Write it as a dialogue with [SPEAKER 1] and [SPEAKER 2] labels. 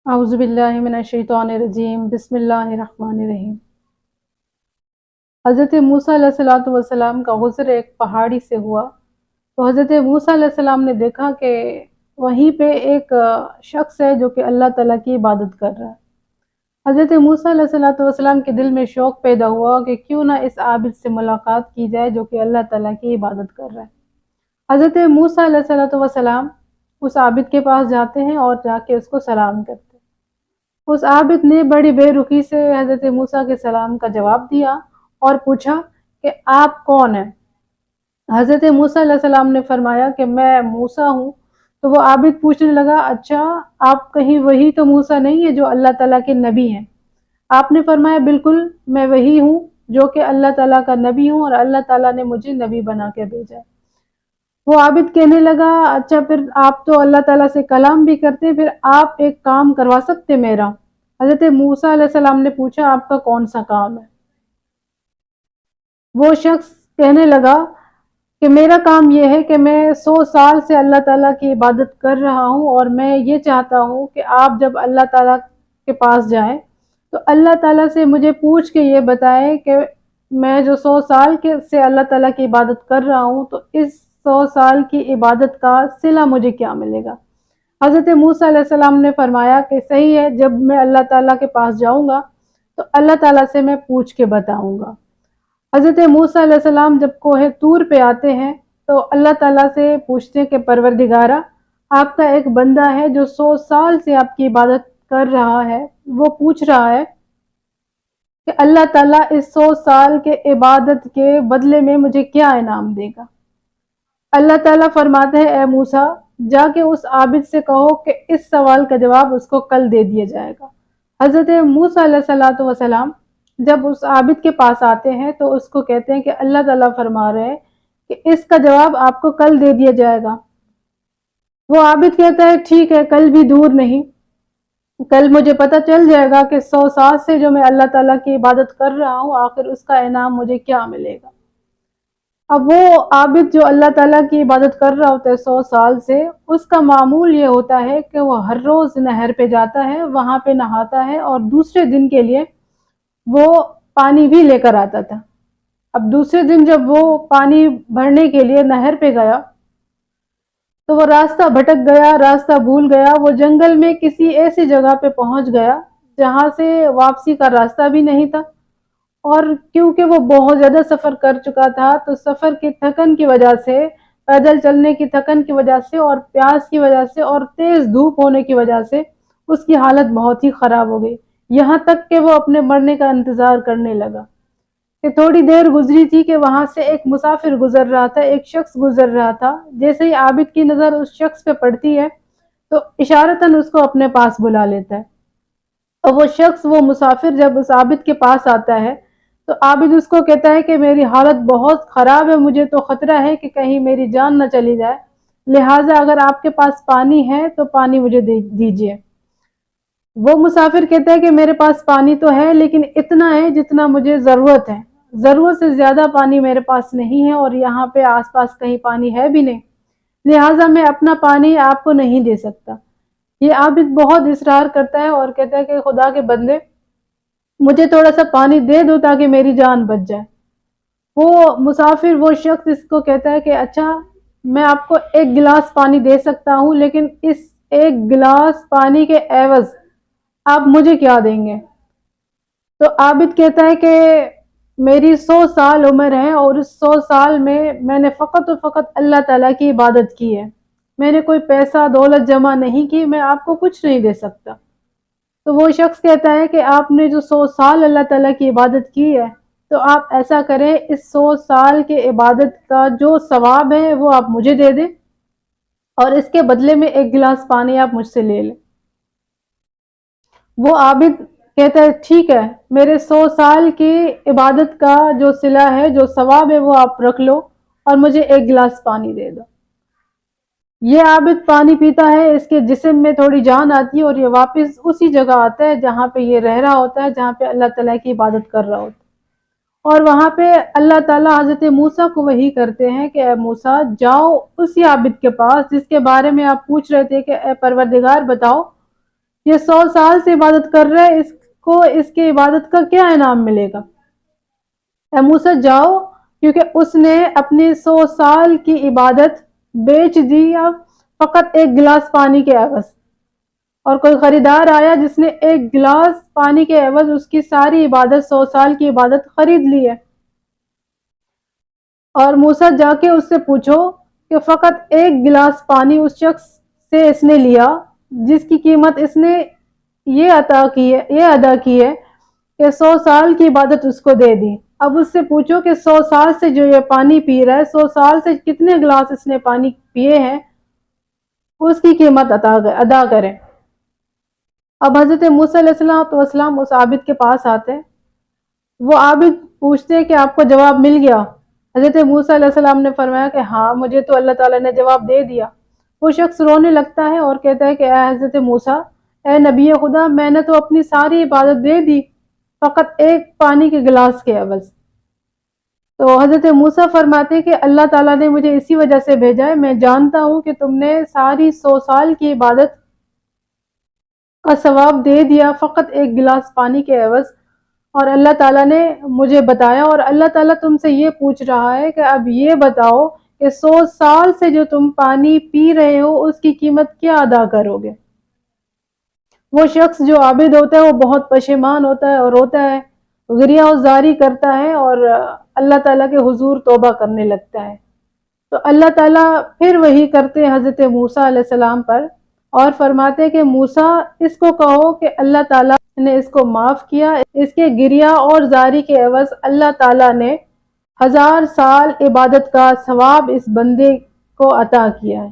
[SPEAKER 1] अऊज़ु बिल्लाहि मिनश्शैतानिर्रजीम बिस्मिल्लाहिर्रहमानिर्रहीम। हज़रत मूसा अलैहिस्सलातु वस्सलाम का गुज़र एक पहाड़ी से हुआ। तो हज़रत मूसा अलैहिस्सलाम ने देखा कि वहीं पे एक शख्स है जो कि अल्लाह ताला की इबादत कर रहा है। हज़रत मूसा अलैहिस्सलातु वस्सलाम के दिल में शौक़ पैदा हुआ कि क्यों ना इस आबिद से मुलाकात की जाए जो कि अल्लाह ताला की इबादत कर रहा है। हज़रत मूसा अलैहिस्सलातु वस्सलाम उस आबिद के पास जाते हैं और जाके उसको सलाम करते हैं। उस आबिद ने बड़ी बेरुखी से हज़रत मूसा के सलाम का जवाब दिया और पूछा कि आप कौन हैं? हज़रत मूसा अलैहिस्सलाम ने फरमाया कि मैं मूसा हूँ। तो वो आबिद पूछने लगा, अच्छा आप कहीं वही तो मूसा नहीं है जो अल्लाह ताला के नबी हैं? आपने फरमाया बिल्कुल मैं वही हूँ जो कि अल्लाह ताला का नबी हूँ और अल्लाह ताला ने मुझे नबी बना के भेजा है। वो आबिद कहने लगा, अच्छा फिर आप तो अल्लाह ताला से कलाम भी करते, फिर आप एक काम करवा सकते मेरा? हज़रत मूसा अलैहिस्सलाम ने पूछा, आपका कौन सा काम है? वो शख्स कहने लगा कि मेरा काम ये है कि मैं 100 साल से अल्लाह ताला की इबादत कर रहा हूँ और मैं ये चाहता हूँ कि आप जब अल्लाह ताला के पास जाएं तो अल्लाह ताला से मुझे पूछ के ये बताएं कि मैं जो 100 साल के से अल्लाह ताला की इबादत कर रहा हूँ तो इस 100 साल की इबादत का सिला मुझे क्या मिलेगा? हज़रत मूसा अलैहिस्सलाम ने फरमाया कि सही है, जब मैं अल्लाह ताला के पास जाऊँगा तो अल्लाह ताला से मैं पूछ के बताऊँगा। हज़रत मूसा अलैहिस्सलाम जब कोहे तूर पे आते हैं तो अल्लाह ताला से पूछते हैं कि परवरदिगारा, आपका एक बंदा है जो 100 साल से आपकी इबादत कर रहा है, वो पूछ रहा है कि अल्लाह ताला इस 100 साल के इबादत के बदले में मुझे क्या इनाम देगा? अल्लाह ताला फरमाते हैं, ए मूसा जाके उस आबिद से कहो कि इस सवाल का जवाब उसको कल दे दिया जाएगा। हज़रत मूसा अलैहिस्सलातु वस्सलाम जब उस आबिद के पास आते हैं तो उसको कहते हैं कि अल्लाह ताला फरमा रहे हैं कि इसका जवाब आपको कल दे दिया जाएगा। वो आबिद कहता है ठीक है, कल भी दूर नहीं, कल मुझे पता चल जाएगा कि 100 साल से जो मैं अल्लाह ताला की इबादत कर रहा हूँ आखिर उसका इनाम मुझे क्या मिलेगा। अब वो आबिद जो अल्लाह ताला की इबादत कर रहा होता है 100 साल से, उसका मामूल ये होता है कि वो हर रोज़ नहर पे जाता है, वहाँ पे नहाता है और दूसरे दिन के लिए वो पानी भी लेकर आता था। अब दूसरे दिन जब वो पानी भरने के लिए नहर पे गया तो वो रास्ता भटक गया, रास्ता भूल गया, वो जंगल में किसी ऐसी जगह पे पहुंच गया जहाँ से वापसी का रास्ता भी नहीं था। और क्योंकि वो बहुत ज़्यादा सफ़र कर चुका था तो सफ़र की थकन की वजह से, पैदल चलने की थकन की वजह से और प्यास की वजह से और तेज़ धूप होने की वजह से उसकी हालत बहुत ही ख़राब हो गई। यहाँ तक कि वो अपने मरने का इंतज़ार करने लगा कि थोड़ी देर गुजरी थी कि वहाँ से एक मुसाफिर गुजर रहा था, एक शख्स गुजर रहा था। जैसे ही आबिद की नज़र उस शख्स पे पड़ती है तो इशारतन उसको अपने पास बुला लेता है। और वो शख्स, वो मुसाफिर जब उस आबिद के पास आता है तो आबिद उसको कहता है कि मेरी हालत बहुत ख़राब है, मुझे तो ख़तरा है कि कहीं मेरी जान न चली जाए, लिहाजा अगर आपके पास पानी है तो पानी मुझे दे दीजिए। वो मुसाफिर कहता है कि मेरे पास पानी तो है लेकिन इतना है जितना मुझे ज़रूरत है, ज़रूरत से ज़्यादा पानी मेरे पास नहीं है और यहाँ पे आसपास कहीं पानी है भी नहीं, लिहाजा मैं अपना पानी आपको नहीं दे सकता। ये आबिद बहुत इसरार करता है और कहता है कि खुदा के बंदे, मुझे थोड़ा सा पानी दे दो ताकि मेरी जान बच जाए। वो मुसाफिर, वो शख्स इसको कहता है कि अच्छा मैं आपको एक गिलास पानी दे सकता हूँ लेकिन इस एक गिलास पानी के एवज आप मुझे क्या देंगे? तो आबिद कहता है कि मेरी 100 साल उम्र है और उस 100 साल में मैंने फ़कत और फ़कत अल्लाह ताला की इबादत की है, मैंने कोई पैसा दौलत जमा नहीं की, मैं आपको कुछ नहीं दे सकता। तो वो शख्स कहता है कि आपने जो 100 साल अल्लाह ताला की इबादत की है तो आप ऐसा करें, इस 100 साल के इबादत का जो सवाब है वो आप मुझे दे दें और इसके बदले में एक गिलास पानी आप मुझसे ले लें। वो आबिद कहता है ठीक है, मेरे 100 साल की इबादत का जो सिला है, जो सवाब है वो आप रख लो और मुझे एक गिलास पानी दे दो। ये आबिद पानी पीता है, इसके जिस्म में थोड़ी जान आती है और ये वापस उसी जगह आता है जहाँ पे ये रह रहा होता है, जहाँ पे अल्लाह ताला की इबादत कर रहा होता है। और वहाँ पे अल्लाह ताला हज़रत मूसा को वही करते हैं कि ए मूसा जाओ उसी आबिद के पास जिसके बारे में आप पूछ रहे थे कि ए परवरदिगार बताओ یہ 100 سال سے عبادت کر رہا ہے، اس کو اس کی عبادت کا کیا انعام ملے گا؟ اے موسیٰ جاؤ، کیونکہ اس نے اپنی 100 سال کی عبادت بیچ دی اب فقط ایک گلاس پانی کے عوض، اور کوئی خریدار آیا جس نے ایک گلاس پانی کے عوض اس کی ساری عبادت 100 سال کی عبادت خرید لی ہے۔ اور موسیٰ جا کے اس سے پوچھو کہ فقط ایک گلاس پانی اس شخص سے اس نے لیا جس کی قیمت اس نے یہ ادا کی ہے کہ 100 سال کی عبادت اس کو دے دی۔ اب اس سے پوچھو کہ 100 سال سے جو یہ پانی پی رہا ہے، 100 سال سے کتنے گلاس اس نے پانی پیے ہیں، اس کی قیمت ادا کریں۔ اب حضرت موسیٰ علیہ السلام اس عابد کے پاس آتے ہیں، وہ عابد پوچھتے ہیں کہ آپ کو جواب مل گیا؟ حضرت موسیٰ علیہ السلام نے فرمایا کہ ہاں، مجھے تو اللہ تعالیٰ نے جواب دے دیا۔ وہ شخص رونے لگتا ہے اور کہتا ہے کہ اے حضرت موسیٰ، اے نبی خدا، میں نے تو اپنی ساری عبادت دے دی فقط ایک پانی کے گلاس کے عوض۔ تو حضرت موسیٰ فرماتے ہیں کہ اللہ تعالیٰ نے مجھے اسی وجہ سے بھیجا ہے، میں جانتا ہوں کہ تم نے ساری 100 سال کی عبادت کا ثواب دے دیا فقط ایک گلاس پانی کے عوض، اور اللہ تعالیٰ نے مجھے بتایا، اور اللہ تعالیٰ تم سے یہ پوچھ رہا ہے کہ اب یہ بتاؤ کہ 100 سال سے جو تم پانی پی رہے ہو اس کی قیمت کیا ادا کرو گے؟ وہ شخص جو عابد ہوتا ہے وہ بہت پشیمان ہوتا ہے اور روتا ہے، غریہ و زاری کرتا ہے اور اللہ تعالیٰ کے حضور توبہ کرنے لگتا ہے۔ تو اللہ تعالیٰ پھر وہی کرتے حضرت موسیٰ علیہ السلام پر اور فرماتے کہ موسیٰ، اس کو کہو کہ اللہ تعالیٰ نے اس کو معاف کیا، اس کے گریہ اور زاری کے عوض اللہ تعالیٰ نے 1000 سال عبادت کا ثواب اس بندے کو عطا کیا ہے۔